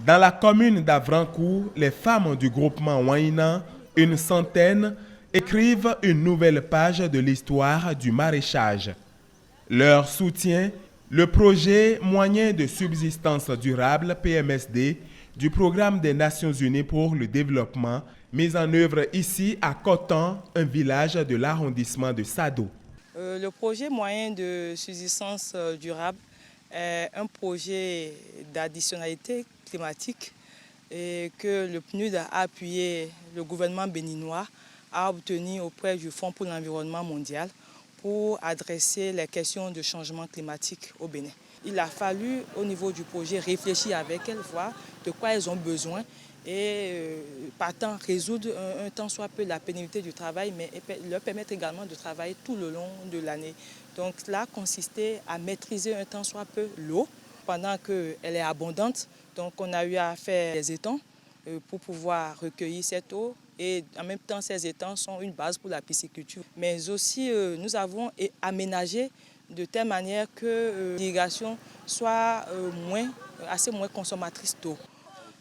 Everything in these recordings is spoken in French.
Dans la commune d'Avrancourt, les femmes du groupement Waina, une centaine, écrivent une nouvelle page de l'histoire du maraîchage. Leur soutien, le projet Moyen de subsistance durable PMSD du Programme des Nations Unies pour le développement, mis en œuvre ici à Coton, un village de l'arrondissement de Sado. Le projet Moyen de subsistance durable est un projet d'additionnalité climatique et que le PNUD a appuyé le gouvernement béninois à obtenir auprès du Fonds pour l'environnement mondial pour adresser les questions de changement climatique au Bénin. Il a fallu au niveau du projet réfléchir avec elles, voir de quoi elles ont besoin et partant résoudre un tant soit peu la pénibilité du travail, mais leur permettre également de travailler tout le long de l'année. Donc cela consistait à maîtriser un tant soit peu l'eau pendant qu'elle est abondante. Donc on a eu à faire des étangs pour pouvoir recueillir cette eau et en même temps ces étangs sont une base pour la pisciculture. Mais aussi nous avons aménagé de telle manière que l'irrigation soit assez moins consommatrice d'eau.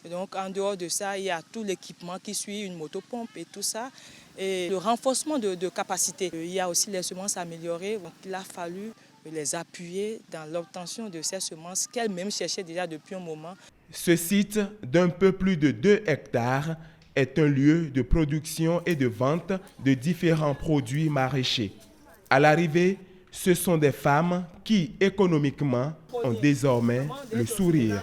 Donc en dehors de ça, il y a tout l'équipement qui suit, une motopompe et tout ça. Et le renforcement de capacité. Il y a aussi les semences améliorées. Donc il a fallu les appuyer dans l'obtention de ces semences qu'elles-mêmes cherchaient déjà depuis un moment. Ce site d'un peu plus de 2 hectares est un lieu de production et de vente de différents produits maraîchers. À l'arrivée, ce sont des femmes qui, économiquement, ont désormais le sourire.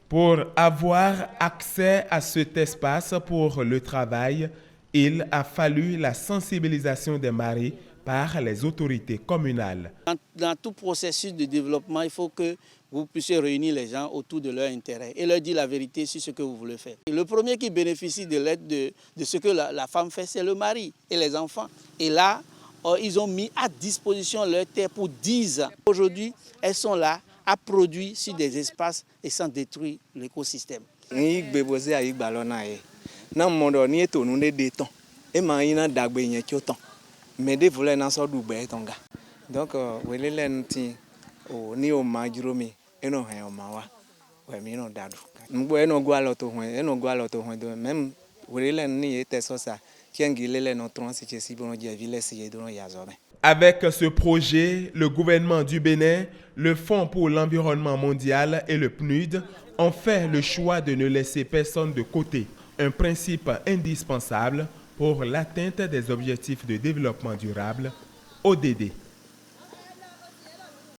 Pour avoir accès à cet espace pour le travail, il a fallu la sensibilisation des maraîchers par les autorités communales. Dans tout processus de développement, il faut que vous puissiez réunir les gens autour de leur intérêt et leur dire la vérité sur ce que vous voulez faire. Et le premier qui bénéficie de l'aide de ce que la femme fait, c'est le mari et les enfants. Et là, ils ont mis à disposition leur terre pour 10 ans. Aujourd'hui, elles sont là à produire sur des espaces et sans détruire l'écosystème. Donc, avec ce projet, le gouvernement du Bénin, le Fonds pour l'environnement mondial et le PNUD ont fait le choix de ne laisser personne de côté, un principe indispensable pour l'atteinte des objectifs de développement durable, ODD.